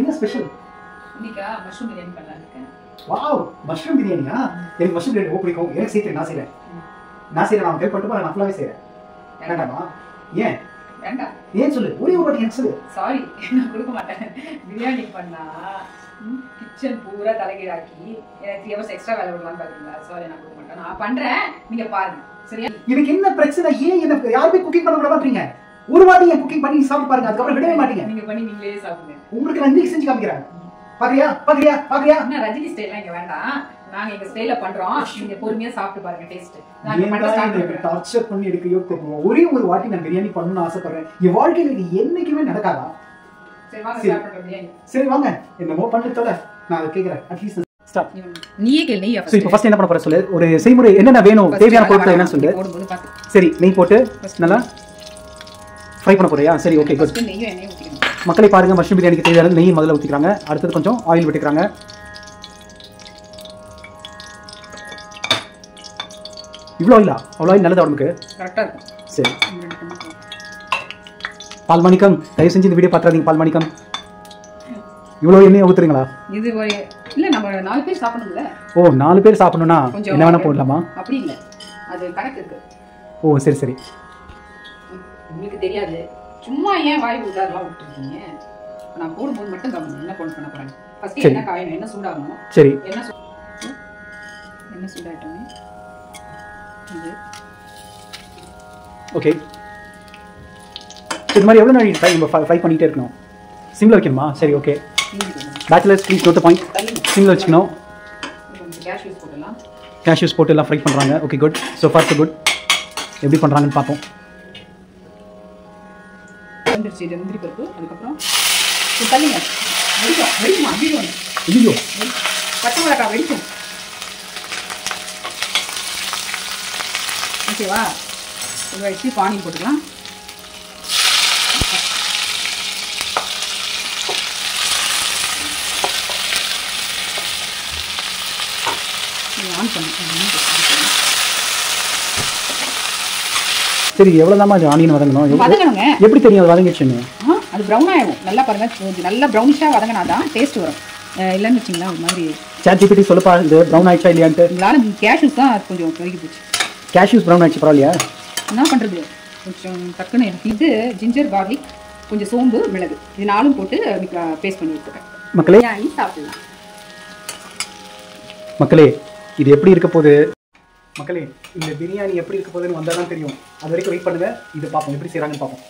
என்ன ஸ்பெஷல்? இன்னைக்கு மஷ்ரூம் பிரியாணி பண்ணலாம்னு இருக்கேன். வாவ், மஷ்ரூம் பிரியாணியா? எனக்கு மஷ்ரூம் பிரியாணி ரொம்ப பிடிக்கும். எனக்கு செய்ய நான் செய்றேன். நான் ஹெல்ப் பண்ணிட்டு நான் ஃபுல்லாவே செய்றேன். வேண்டாமா? ஏன்? வேண்டாம். ஏன் சொல்லு. ஒரே ஒரு வாட்டி எனக்கு சொல்லு. சாரி, நான் கொடுக்க மாட்டேன். பிரியாணி பண்ணா கிச்சன் பூரா தலைகீழாக்கி எனக்கு 3 hours எக்ஸ்ட்ரா வேலை விடலாம்னு பாத்தீங்களா? சாரி, நான் கொடுக்க மாட்டேன். நான் பண்றேன், நீங்க பாருங்க. சரியா? எனக்கு என்ன பிரச்சனை? ஏன் எனக்கு யாருமே குக்கிங் பண்ண விட மாட்டீங்க? ஒரு வாட்டி என் குக்கிங் பண்ணி சாப்பிட்டு பாருங்க, அதுக்கப்புறம் விடவே மாட்டீங்க. நீங்க பண்ணி நீங்களே சாப்பிடுங்க. உங்களுக்கு நான் இன்னைக்கு செஞ்சு காமிக்கிறேன். பாக்குறியா பாக்குறியா பாக்குறியா? நான் ரஜினி ஸ்டைல்லாம் இங்க வேண்டாம். நாங்க எங்க ஸ்டைல்ல பண்றோம். நீங்க பொறுமையா சாப்பிட்டு பாருங்க டேஸ்ட். நான் பண்ண ஸ்டார்ட் பண்றேன். டார்ச்சர் பண்ணி எடுக்க யோசிக்கிறேன். ஒரே ஒரு வாட்டி நான் பிரியாணி பண்ணணும்னு ஆசைப்படுறேன். என் வாழ்க்கையில இது என்னைக்குமே நடக்காதா? சரி வாங்க ஸ்டார்ட் பண்றோம் பிரியாணி. சரி வாங்க. என்னமோ பண்ணிட்டோல. நான் அதை கேக்குறேன். At least start. நீயே கேள். நெய் சோ இப்போ ஃபர்ஸ்ட் என்ன பண்ண போற சொல்லு. ஒரு செய்முறை என்னென்ன வேணும், தேவையான பொருட்கள் என்னன்னு சொல்லு. போடும்போது பாத்து. சரி, நெய் போட்டு நல்லா ஃப்ரை பண்ண போறியா? சரி, ஓகே குட். நெய்யும் எண்ணெயும் ஊத்திக்கணும். மக்களை பாருங்க, மஷ்ரூம் பிரியாணிக்கு தேவையான நெய் முதல்ல ஊத்திக்கிறாங்க. அடுத்து கொஞ்சம் ஆயில் விட்டுக்கிறாங்க. இவ்வளோ ஆயிலா? அவ்வளோ ஆயில் நல்லது உடம்புக்கு? கரெக்டா இருக்கும். சரி. பால்மாணிக்கம், தயவு செஞ்சு இந்த வீடியோ பார்த்துறாதீங்க. பால்மாணிக்கம், இவ்வளோ எண்ணெய் ஊத்துறீங்களா? இது இல்ல, நம்ம 4 பேர் சாப்பிடணும்ல. ஓ, 4 பேர் சாப்பிடணும்னா என்ன வேணா போடலாமா? அப்படி இல்ல, அது கணக்கு இருக்கு. ஓ சரி சரி. உங்களுக்கு தெரியாது, சும்மா ஏன் வாய் உதாரணம் விட்டுருக்கீங்க? நான் போடும்போது மட்டும் கவனம். என்ன பண்ண போறேன்? ஃபர்ஸ்ட் என்ன காயணும், என்ன சூடாகணும். சரி. என்ன சூடாயிட்டோமே. இது ஓகே. இது மாதிரி எவ்வளோ நாள் டைம் ஃப்ரை பண்ணிட்டே இருக்கணும்? சிம்ல வைக்கணுமா? சரி, okay. Bachelors please note the point. சிம்ல வச்சுக்கணும். கேஷ்யூஸ் போடலாம். கேஷ்யூஸ் போட்டு எல்லாம் ஃப்ரை பண்ணுறாங்க. Okay good. So far so good. எப்படி பண்ணுறாங்கன்னு பார்ப்போம். முந்திரி பருப்பு, அதுக்கப்புறம் தள்ளிங்க. வெடிக்குமா? ஐயோ, பச்சை மிளகாய் வெடிக்கும். ஓகேவா? ஒரு வச்சு பானி போட்டுக்கலாம். ஆன் பண்ணு. சரி, எவ்வளோதாம்மா அது ஆனியன் வதங்கணும்? வதங்கணுங்க. எப்படி தெரியும் அது வதங்கிடுச்சுன்னு? அது ப்ரௌன் ஆகும். நல்லா பாருங்க, நல்லா ப்ரௌனிஷாக வதங்கினாதான் டேஸ்ட் வரும். இல்லைன்னு வச்சிங்களா ஒரு மாதிரி. ChatGPT சொல்லப்பா, இது ப்ரௌன் ஆயிடுச்சா இல்லையான்ட்டு. இதனால கேஷ்யூஸ் தான் கொஞ்சம் பெருகி போச்சு. கேஷ்யூஸ் ப்ரௌன் ஆயிடுச்சு, பரவாயில்லையா? என்ன பண்ணுறது, கொஞ்சம் டக்குன்னு இது ஜிஞ்சர், கார்லிக், கொஞ்சம் சோம்பு, மிளகு, இது 4 போட்டு பேஸ்ட் பண்ணி வச்சுருக்கேன். மக்களே சாப்பிடலாம். மக்களே, இது எப்படி இருக்க போகுது? மக்களே, இந்த பிரியாணி எப்படி இருக்க போகுதுன்னு வந்தால் தான் தெரியும். அது வரைக்கும் வெயிட் பண்ணுங்க. இது பார்ப்போம், எப்படி செய்கிறாங்கன்னு பார்ப்போம்.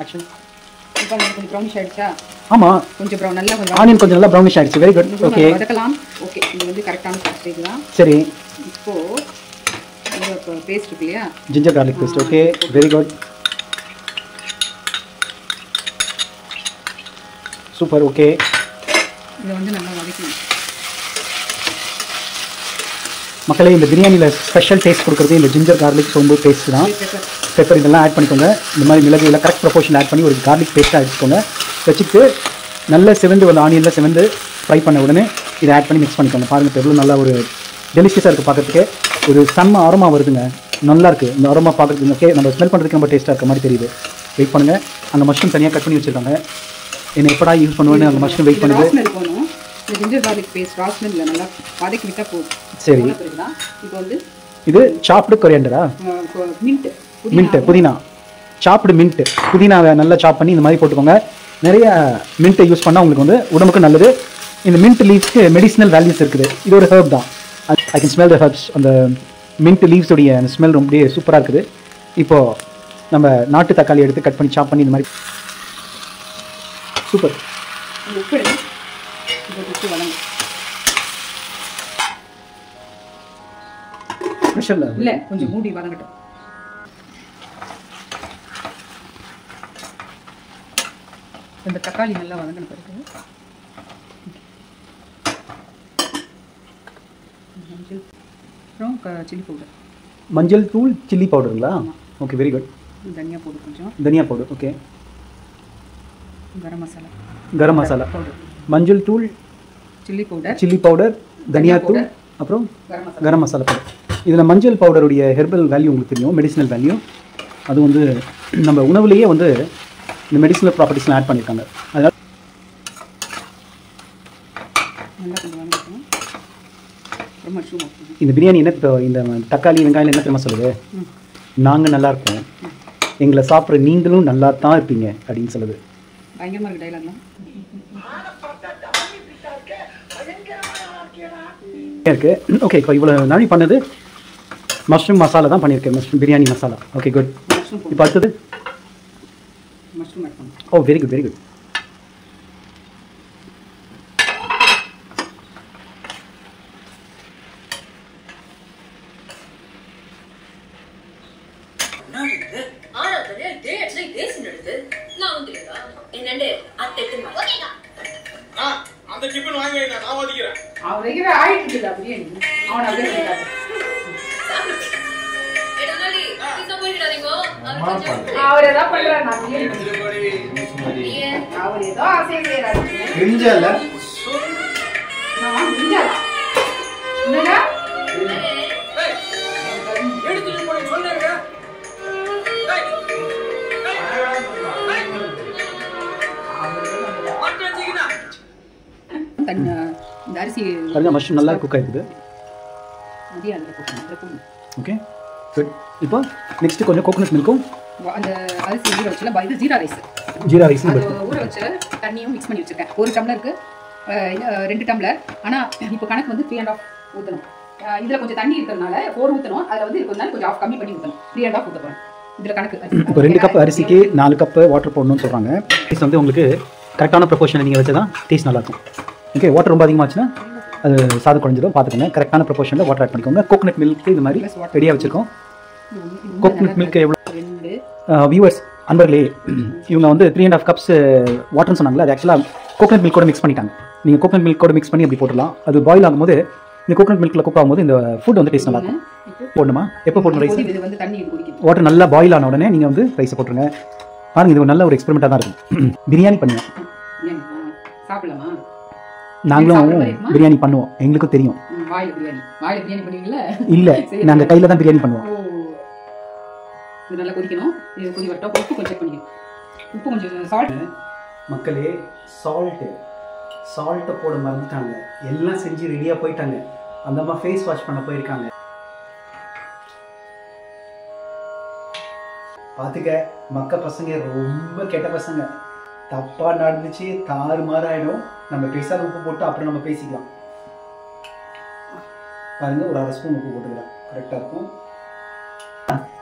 ஆக்ஷன். இப்போ கொஞ்சம் ப்ரௌனிஷ் ஆகிடுச்சா? ஆமாம், கொஞ்சம் ப்ரௌன், நல்லா கொஞ்சம் ஆனியன் கொஞ்சம் நல்லா ப்ரௌனிஷ் ஆகிடுச்சு. Very good. ஓகே, வதக்கலாம். ஓகே, இது வந்து கரெக்டான ஸ்டேஜ் தான். சரி. இப்போது பேஸ்ட் இருக்கு இல்லையா, ginger garlic paste. Okay, very good, super. Okay, இதை வந்து நல்லா வதக்கணும். மக்களே, இந்த பிரியாணியில் ஸ்பெஷல் டேஸ்ட் கொடுக்குறது இந்த ஜிஞ்சர் கார்லிக் சோம்பு பேஸ்ட் தான். பெப்பர் இதெல்லாம் ஆட் பண்ணிக்கோங்க. இந்த மாதிரி மிளகு எல்லாம் கரெக்ட் ப்ரொபோர்ஷன் ஆட் பண்ணி ஒரு கார்லிக் பேஸ்ட்டாக அடிச்சுக்கோங்க. வச்சுட்டு நல்ல செவந்து வந்து ஆனியனில் செவந்து ஃப்ரை பண்ண உடனே இதை ஆட் பண்ணி மிக்ஸ் பண்ணிக்கோங்க. பாருங்கள், எவ்வளோ நல்லா ஒரு டெலிஷியஸாக இருக்குது பார்க்குறதுக்கு. ஒரு செம்ம அரோமா வருதுங்க, நல்லா இருக்குது. இந்த அரோமா பார்க்குறதுக்கு நம்ம ஸ்மெல் பண்ணுறதுக்கு ரொம்ப டேஸ்ட்டாக இருக்க மாதிரி தெரியுது. வெயிட் பண்ணுங்கள். அந்த மஷ்ரூம் தனியாக கட் பண்ணி வச்சுருக்காங்க. என்ன எப்படா யூஸ் பண்ணுவேன்னு அந்த மஷ்ரூம் வெயிட் பண்ணுது. இந்த ஜிஞ்சர் கார்லிக் பேஸ்ட் ராஸ்மெல்ல நல்லா வதக்கி விட்டால் போதும். சரி, இப்போ வந்து இது சாப்டு கொரியாண்டரா? மின்ட், புதினா. சாப்டு மின்ட், புதினாவை நல்லா சாப் பண்ணி இந்த மாதிரி போட்டுக்கோங்க. நிறைய மின்ட்டை யூஸ் பண்ணால் உங்களுக்கு வந்து உடம்புக்கு நல்லது. இந்த மின்ட் லீவ்ஸ்க்கு மெடிசினல் வேல்யூஸ் இருக்குது. இது ஒரு ஹர்ப் தான். I can smell the herbs. அந்த மின்ட் லீவ்ஸுடைய அந்த ஸ்மெல் ரொம்ப சூப்பராக இருக்குது. இப்போது நம்ம நாட்டு தக்காளி எடுத்து கட் பண்ணி சாப் பண்ணி இந்த மாதிரி சூப்பர். இல்லை, கொஞ்சம் மூடி வதங்கட்டும். இந்த தக்காளி நல்லா வதங்கின பிறகு சில்லி பவுடர். மஞ்சள் தூள், சில்லி பவுடருங்களா? Okay, very good. தனியா பவுடர் கொஞ்சம். தனியா powder. Okay. Garam masala. Garam masala powder. மஞ்சள் தூள், சில்லி பவுடர், தனியா தூள், அப்புறம் கரம் மசாலா பவுடர். இதில் மஞ்சள் பவுடருடைய ஹெர்பல் வேல்யூ உங்களுக்கு தெரியும், மெடிசினல் வேல்யூ. அது வந்து நம்ம உணவுலேயே வந்து இந்த மெடிசினல் ப்ராப்பர்ட்டிஸ்லாம் ஆட் பண்ணியிருக்காங்க. அதனால் இந்த பிரியாணி என்ன இப்போ இந்த தக்காளி வெங்காயம் என்ன தெரியுமா சொல்லுது, நாங்கள் நல்லா இருப்போம், எங்களை சாப்பிட்ற நீங்களும் நல்லா தான் இருப்பீங்க அப்படின்னு சொல்லுது. பயங்கரமாக இருக்கு டைலாக்லாம் இருக்கு. ஓகே, இப்போ இவ்வளோ நாளி பண்ணது மஷ்ரூம் மசாலா தான் பண்ணியிருக்கேன், mushroom biryani masala. Okay good. இப்போ அடுத்தது மஷ்ரூம். ஓ வெரி குட் வெரி குட். இந்த அரிசி மஷ்ரூம் நல்லா குக் ஆகிடுது. Okay good. இப்போ நெக்ஸ்ட் கொஞ்சம் கோகோனட் மில்க்கும் அந்த அரிசி ஊற வச்சுல இது ஜீரா ரைஸ். ஜீரா ரைஸ் ஊற வச்சு தண்ணியும் மிக்ஸ் பண்ணி வச்சிருக்கேன். 1 டம்ளருக்கு 2 டம்ளர். ஆனால் இப்போ கணக்கு வந்து 3.5 ஊற்றணும். இதில் கொஞ்சம் தண்ணி இருக்கிறதுனால 4 ஊற்றணும். அதில் வந்து இருக்கிறதுனால கொஞ்சம் ஆஃப் கம்மி பண்ணி ஊற்றணும். 3.5 ஊற்ற போகிறேன். இதில் கணக்கு இப்போ 2 கப் அரிசிக்கு 4 கப் வாட்டர் போடணும்னு சொல்கிறாங்க. டேஸ்ட் வந்து உங்களுக்கு கரெக்டான ப்ரொபோர்ஷனில் நீங்கள் வச்சு தான் டேஸ்ட் நல்லாயிருக்கும். ஓகே, வாட்டர் ரொம்ப அதிகமாச்சுன்னா அது சாதம் குறைஞ்சிடும், பார்த்துக்கோங்க. கரெக்டான ப்ரொபோர்ஷனில் வாட்டர் ஆட் பண்ணிக்கோங்க. கோகோனட் மில்க் இது மாதிரி ரெடியாக வச்சுருக்கோம். கோகோனட் மில்க் எவ்வளோ வியூவர்ஸ் அன்பர்களே, இவங்க வந்து 3.5 கப்ஸ் வாட்டர்னு சொன்னாங்களே, அது ஆக்சுவலாக கோகோனட் மில்கோட மிக்ஸ் பண்ணிட்டாங்க. நீங்கள் கோகோனட் மில்கோட மிக்ஸ் பண்ணி அப்படி போட்டுடலாம். அது பாயில் ஆகும்போது இந்த கோகோனட் மில்கில் குக் ஆகும்போது இந்த ஃபுட் வந்து டேஸ்ட் நல்லாயிருக்கும். போடணுமா? எப்போ போடணும் ரைஸ்? வாட்டர் நல்லா பாயில் ஆன உடனே நீங்கள் வந்து ரைஸை போட்டுருங்க. பாருங்கள், இது ஒரு நல்ல ஒரு எக்ஸ்பெரிமெண்ட்டாக தான் இருக்கும். பிரியாணி பண்ணுவோம், நாங்களும் பிரியாணி பண்ணுவோம், எங்களுக்கும் தெரியும். இல்லை, நாங்கள் கையில் தான் பிரியாணி பண்ணுவோம். இது நல்லா கொதிக்கணும். இது கொதி வரட்டும். உப்பு கொஞ்சம் செக் பண்ணிக்கணும். உப்பு கொஞ்சம் சால்ட். மக்களே, சால்ட்டை போட மறந்துட்டாங்க. எல்லாம் செஞ்சு ரெடியாக போயிட்டாங்க. அந்த அம்மா ஃபேஸ் வாஷ் பண்ண போயிருக்காங்க. பார்த்துக்க, மக்க பசங்க ரொம்ப கெட்ட பசங்க. தப்பாக நடந்துச்சு தாறுமாறாயிடும். நம்ம பேசாத உப்பு போட்டு அப்புறம் நம்ம பேசிக்கலாம். பாருங்க, ஒரு 1/2 ஸ்பூன் உப்பு போட்டுக்கலாம், கரெக்டாக இருக்கும்.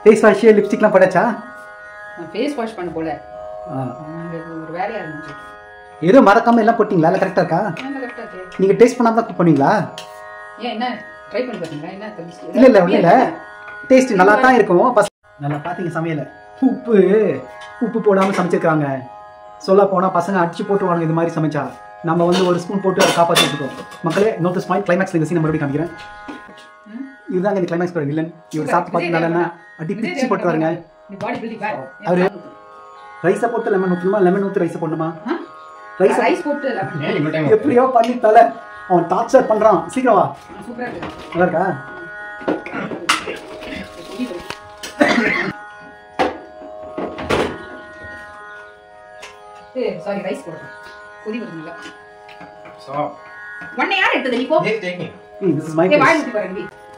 ஃபேஸ் வாஷ் லிப்ஸ்டிக்லாம் படாச்சா? ஃபேஸ் வாஷ் பண்ண போல ஒரு வேலையா இருந்துச்சு. ஏதோ மறக்காம எல்லாம் போட்டிங்களா? இல்லை கரெக்டாக இருக்கா? நீங்கள் டேஸ்ட் பண்ணாம தான் குக் பண்ணுவீங்களா? ஏன் என்ன ட்ரை பண்ணி பார்த்தீங்களா? என்ன இல்லை இல்லை ஒன்றும் இல்லை, டேஸ்ட் நல்லா தான் இருக்கும். நல்லா பார்த்தீங்க சமையலை. உப்பு போடாமல் சமைச்சிருக்காங்க. சொல்ல போனால் பசங்க அடிச்சு போட்டுருவாங்க இது மாதிரி சமைச்சா. நம்ம வந்து 1 ஸ்பூன் போட்டு அதை காப்பாற்றி வச்சுக்கோம். மக்களே, நோட் திஸ் பாயிண்ட். கிளைமேக்ஸ் இந்த சீன் மறுபடியும் காமிக்கிறேன். இதுதாங்க இந்த கிளைமேக்ஸ் போகிற வில்லன். இவர் சாப்பிட்டு பார்த்தீங்கன்னா அடி பிச்சு போட்டுருவாருங்க. அவரு ரைஸை போட்டு லெமன் ஊற்றணுமா, லெமன் ஊற்றி ரைஸை போடணுமா? ரைஸ் போட்டு எப்படியோ பண்ணி தலை அவன் டார்ச்சர் பண்ணுறான். சீக்கிரம் வா. நல்லா இருக்கா? சாரி, ரைஸ் போடுறேன். கொதி வருதுங்களா? ஒண்ணே யார் எடுத்தது? நீ போ. This is my place.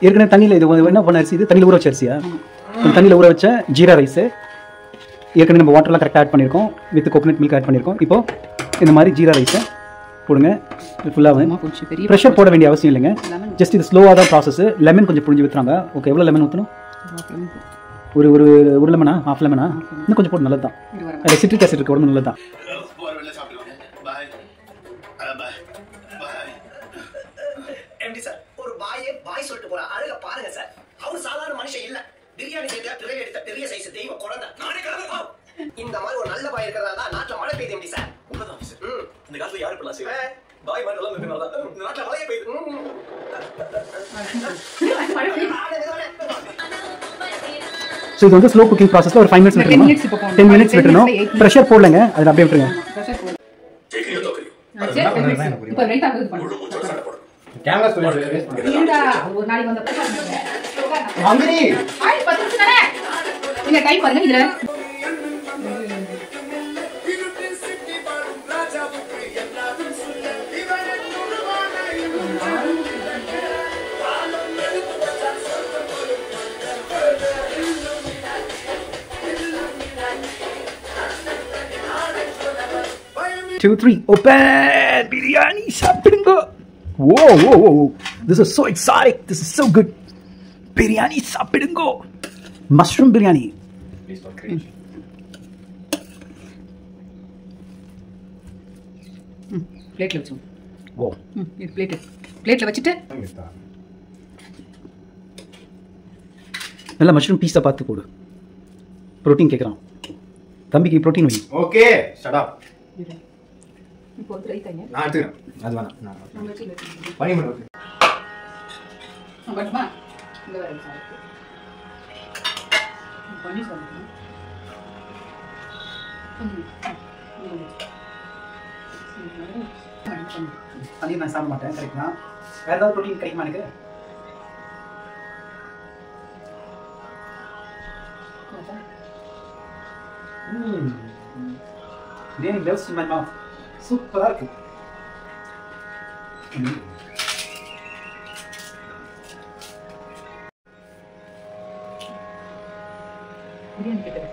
ஏற்கனவே தண்ணியில் இது என்ன பண்ண அரிசி? இது தண்ணியில் ஊற வச்ச அரிசியா? தண்ணியில் ஊற வச்ச ஜீரா ரைஸு. ஏற்கனவே நம்ம வாட்டர்லாம் கரெக்டாக ஆட் பண்ணியிருக்கோம், வித் கோகோனட் மில்க் ஆட் பண்ணியிருக்கோம். இப்போ இந்த மாதிரி ஜீரா ரைஸை போடுங்க. ஃபுல்லாக ப்ரெஷர் போட வேண்டிய அவசியம் இல்லைங்க. ஜஸ்ட் இது ஸ்லோவாக தான் ப்ராசஸ். லெமன் கொஞ்சம் புரிஞ்சு ஊற்றுறாங்க. ஓகே, எவ்வளோ லெமன் ஊற்றணும்? ஒரு ஒரு ஒரு லெமனா, ஹாஃப் லெமனா? இன்னும் கொஞ்சம் போட்டு நல்லது தான். அது சிட்ரிக் ஆசிட் இருக்க உடம்பு நல்லது தான். பிரியாணி செய்த பிறை எடுத்த பெரிய சைஸ் தெய்வ குழந்தை நானே கடமை. இந்த மாதிரி ஒரு நல்ல பாய் இருக்கிறதா நாட்டுல மழை பெய்யுது. எப்படி சார்? உண்மைதான் சார். இந்த காலத்துல யாரு இப்படிலாம் செய்வாங்க? பாய் மாதிரி நல்லா இருந்ததுனால இந்த நாட்டுல மழையே பெய்யுது. ஸோ இது வந்து ஸ்லோ குக்கிங் ப்ராசஸில் ஒரு 5 மினிட்ஸ் விட்டுருமா? 10 மினிட்ஸ் விட்டுருணும். ப்ரெஷர் போடலங்க, அதில் அப்படியே விட்டுருங்க. கேமரா ஸ்டோரி ஒரு நாளைக்கு வந்த மங்கரி 10 நிமிஷம் தானே. நீங்க டைம் பாருங்க. இதுல 2, 3. Open! Biryani சாப்பிடுங்க. Whoa, whoa, whoa. This is so exotic. This is so good. Biryani சாப்பிடுங்க. Mushroom biryani. Please for creation. பிளேட்ல வச்சோம். Whoa. இது பிளேட்ல வச்சுட்டு நல்ல மஷ்ரூம் பீஸை பார்த்து போடு. ப்ரோட்டீன் கேட்குறான். தம்பிக்கு ப்ரோட்டீன் வை. Okay, shut up. இப்போ வந்து ரைத்தாங்க. நான் எடுத்துக்கிறேன். அது வேணாம். நம்ம வச்சு பண்ணி மட்டும். பட்டுமா இந்த வேற சார் பண்ணி சொல்லுங்க. பன்னீர் நான் சாப்பிட மாட்டேன். கரெக்டா? வேறு ஏதாவது ப்ரோட்டீன் கிடைக்குமா எனக்கு? Biryani melts in my mouth. சூப்பராக இருக்கு. பிரியாணி கேட்டேன்.